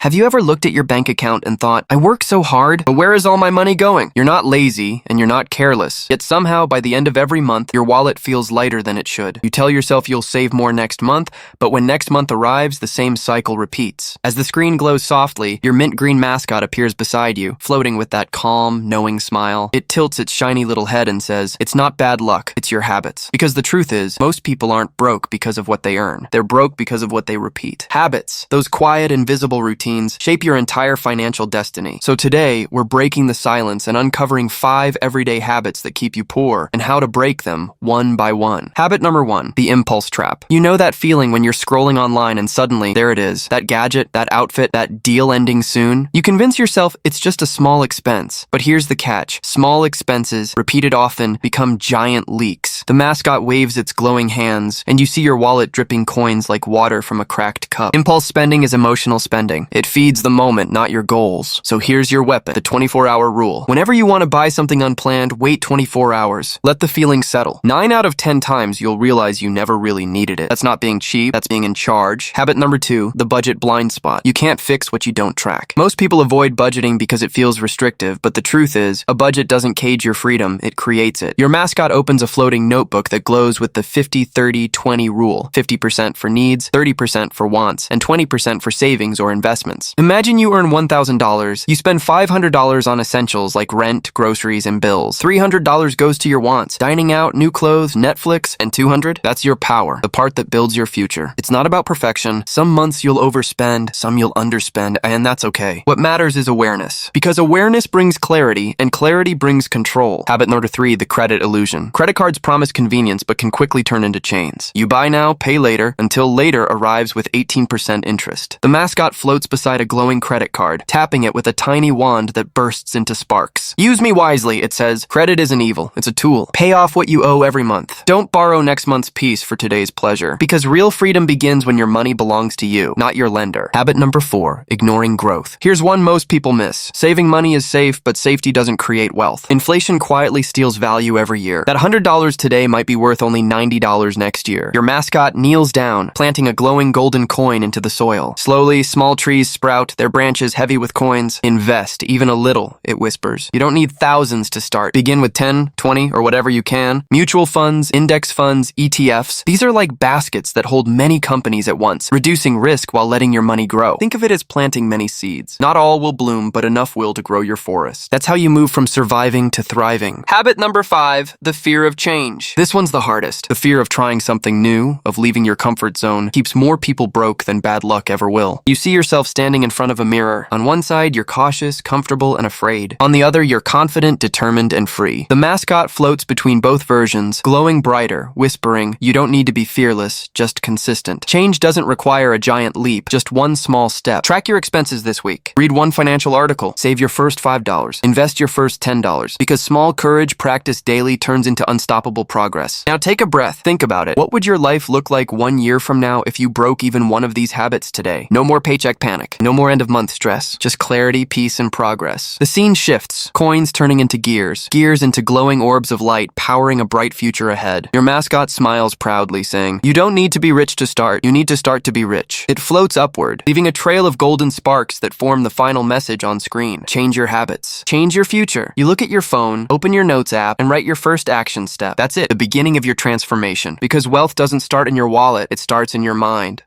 Have you ever looked at your bank account and thought, I work so hard, but where is all my money going? You're not lazy and you're not careless, yet somehow by the end of every month, your wallet feels lighter than it should. You tell yourself you'll save more next month, but when next month arrives, the same cycle repeats. As the screen glows softly, your mint green mascot appears beside you, floating with that calm, knowing smile. It tilts its shiny little head and says, it's not bad luck, it's your habits. Because the truth is, most people aren't broke because of what they earn. They're broke because of what they repeat. Habits, those quiet, invisible routines, shape your entire financial destiny. So today, we're breaking the silence and uncovering 5 everyday habits that keep you poor and how to break them one by one. Habit number 1, the impulse trap. You know that feeling when you're scrolling online and suddenly, there it is, that gadget, that outfit, that deal ending soon? You convince yourself it's just a small expense. But here's the catch. Small expenses, repeated often, become giant leaks. The mascot waves its glowing hands, and you see your wallet dripping coins like water from a cracked cup. Impulse spending is emotional spending. It feeds the moment, not your goals. So here's your weapon, the 24-hour rule. Whenever you want to buy something unplanned, wait 24 hours. Let the feeling settle. 9 out of 10 times, you'll realize you never really needed it. That's not being cheap, that's being in charge. Habit number 2, the budget blind spot. You can't fix what you don't track. Most people avoid budgeting because it feels restrictive, but the truth is, a budget doesn't cage your freedom, it creates it. Your mascot opens a floating notebook that glows with the 50-30-20 rule. 50% for needs, 30% for wants, and 20% for savings or investments. Imagine you earn $1,000. You spend $500 on essentials like rent, groceries, and bills. $300 goes to your wants, dining out, new clothes, Netflix, and $200, that's your power, the part that builds your future. It's not about perfection. Some months you'll overspend, some you'll underspend, and that's okay. What matters is awareness, because awareness brings clarity, and clarity brings control. Habit number 3, the credit illusion. Credit cards promise convenience, but can quickly turn into chains. You buy now, pay later, until later arrives with 18% interest. The mascot floats beside a glowing credit card, tapping it with a tiny wand that bursts into sparks. Use me wisely, it says. Credit isn't evil, it's a tool. Pay off what you owe every month. Don't borrow next month's peace for today's pleasure, because real freedom begins when your money belongs to you, not your lender. Habit number 4, ignoring growth. Here's one most people miss. Saving money is safe, but safety doesn't create wealth. Inflation quietly steals value every year. That $100 today might be worth only $90 next year. Your mascot kneels down, planting a glowing golden coin into the soil. Slowly, small trees sprout, their branches heavy with coins. Invest, even a little, it whispers. You don't need thousands to start. Begin with 10, 20, or whatever you can. Mutual funds, index funds, ETFs, these are like baskets that hold many companies at once, reducing risk while letting your money grow. Think of it as planting many seeds. Not all will bloom, but enough will to grow your forest. That's how you move from surviving to thriving. Habit number 5, the fear of change. This one's the hardest. The fear of trying something new, of leaving your comfort zone, keeps more people broke than bad luck ever will. You see yourself standing in front of a mirror. On one side, you're cautious, comfortable, and afraid. On the other, you're confident, determined, and free. The mascot floats between both versions, glowing brighter, whispering, you don't need to be fearless, just consistent. Change doesn't require a giant leap, just one small step. Track your expenses this week. Read one financial article. Save your first $5. Invest your first $10. Because small courage practiced daily turns into unstoppable progress. Now take a breath. Think about it. What would your life look like 1 year from now if you broke even one of these habits today? No more paycheck panic. No more end-of-month stress. Just clarity, peace, and progress. The scene shifts. Coins turning into gears. Gears into glowing orbs of light, powering a bright future ahead. Your mascot smiles proudly, saying, you don't need to be rich to start. You need to start to be rich. It floats upward, leaving a trail of golden sparks that form the final message on screen. Change your habits. Change your future. You look at your phone, open your notes app, and write your first action step. That's it, the beginning of your transformation. Because wealth doesn't start in your wallet, it starts in your mind.